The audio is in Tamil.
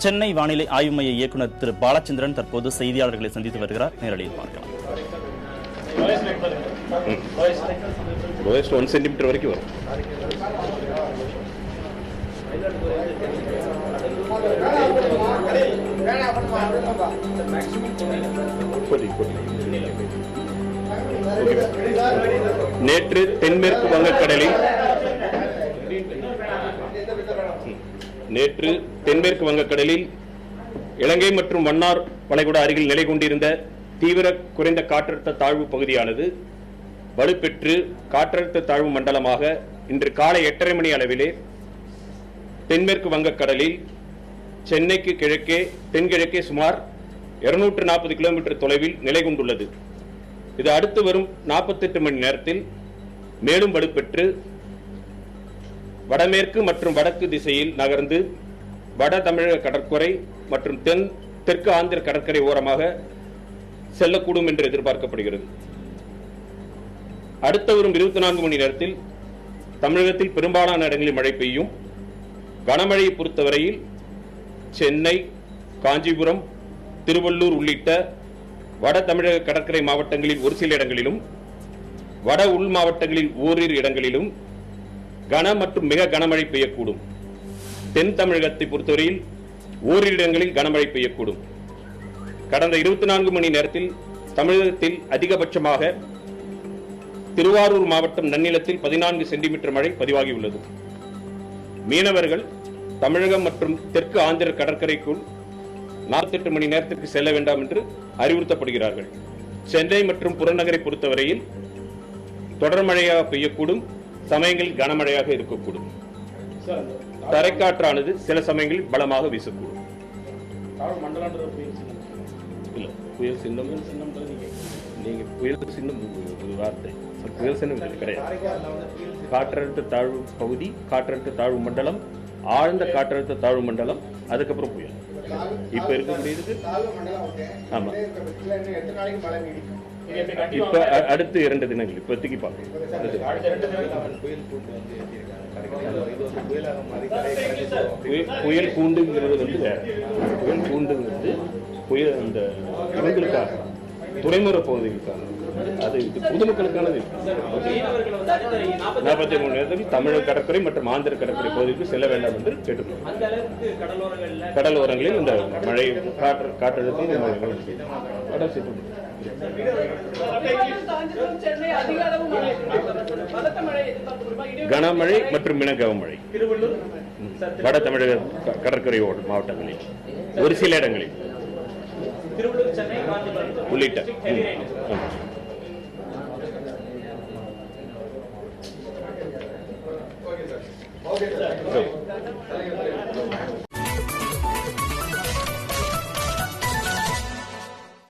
சென்னை வானிலை ஆய்வு மைய இயக்குநர் திரு பாலச்சந்திரன் தற்போது செய்தியாளர்களை சந்தித்து வருகிறார். நேரடியில் பார்க்கலாம். லோயஸ்ட் 1 சென்டிமீட்டர் வரைக்கும் வரும். நேற்று தென்மேற்கு வங்கக்கடலில் இலங்கை மற்றும் மன்னார் வளைகுடா அருகில் நிலை கொண்டிருந்த தீவிர குறைந்த காற்றழுத்த தாழ்வு பகுதியானது வலுப்பெற்று காற்றழுத்த தாழ்வு மண்டலமாக இன்று காலை 8:30 மணி அளவிலே தென்மேற்கு வங்கக்கடலில் சென்னைக்கு கிழக்கே தென்கிழக்கே சுமார் 240 கிலோமீட்டர் தொலைவில் நிலை கொண்டுள்ளது. இது அடுத்து வரும் 48 மணி நேரத்தில் மேலும் வலுப்பெற்று வடமேற்கு மற்றும் வடக்கு திசையில் நகர்ந்து வட தமிழக கடற்கரை மற்றும் தெற்கு ஆந்திர கடற்கரை ஓரமாக செல்லக்கூடும் என்று எதிர்பார்க்கப்படுகிறது. அடுத்த வரும் 24 மணி நேரத்தில் தமிழகத்தில் பெரும்பாலான இடங்களில் மழை பெய்யும். கனமழையை பொறுத்தவரையில் சென்னை, காஞ்சிபுரம், திருவள்ளூர் உள்ளிட்ட வட தமிழக கடற்கரை மாவட்டங்களில் ஒரு சில இடங்களிலும் வட உள் மாவட்டங்களில் ஓரிரு இடங்களிலும் கன மற்றும் மிக கனமழை பெய்யக்கூடும். தென் தமிழகத்தை பொறுத்தவரையில் ஓரிரு இடங்களில் கனமழை பெய்யக்கூடும். கடந்த 24 மணி நேரத்தில் தமிழகத்தில் அதிகபட்சமாக திருவாரூர் மாவட்டம் நன்னிலத்தில் 14 சென்டிமீட்டர் மழை பதிவாகியுள்ளது. மீனவர்கள் தமிழகம் மற்றும் தெற்கு ஆந்திர கடற்கரைக்குள் 48 மணி நேரத்திற்கு செல்ல வேண்டாம் என்று அறிவுறுத்தப்படுகிறார்கள். சென்னை மற்றும் புறநகரை பொறுத்தவரையில் தொடர் மழையாக பெய்யக்கூடும், சமயங்களில் கனமழையாக இருக்கக்கூடும். தரைக்காற்றானது சில சமயங்களில் பலமாக வீசக்கூடும். புயல் சின்னம் நீங்க புயல் சின்னம் ஒரு வார்த்தை, புயல் சின்னம் கிடையாது. காற்றழுத்த தாழ்வு பகுதி, காற்றழுத்த தாழ்வு மண்டலம், ஆழ்ந்த காற்றழுத்த தாழ்வு மண்டலம், அதுக்கப்புறம் புயல். இப்ப இருக்கக்கூடியது ஆமா. இப்ப அடுத்து 2 தினங்கள் இப்போதைக்கு பார்க்கலாம். புயல் கூண்டுங்கிறது வந்து வேற. புயல் கூண்டுங்கிறது புயல் அந்த இவங்களுக்காக, துறைமுக பகுதிகளுக்காக, அது பொதுமக்களுக்கானது. 43 நேரத்தில் தமிழக கடற்கரை மற்றும் ஆந்திர கடற்கரை பகுதிக்கு செல்ல வேண்டாம் என்று கேட்டுள்ளோம். கடலோரங்களில் இந்த மழை காற்றழுத்தம் கனமழை மற்றும் மிக கனமழை வட தமிழக கடற்கரை மாவட்டங்களில் ஒரு சில இடங்களில் உள்ளிட்ட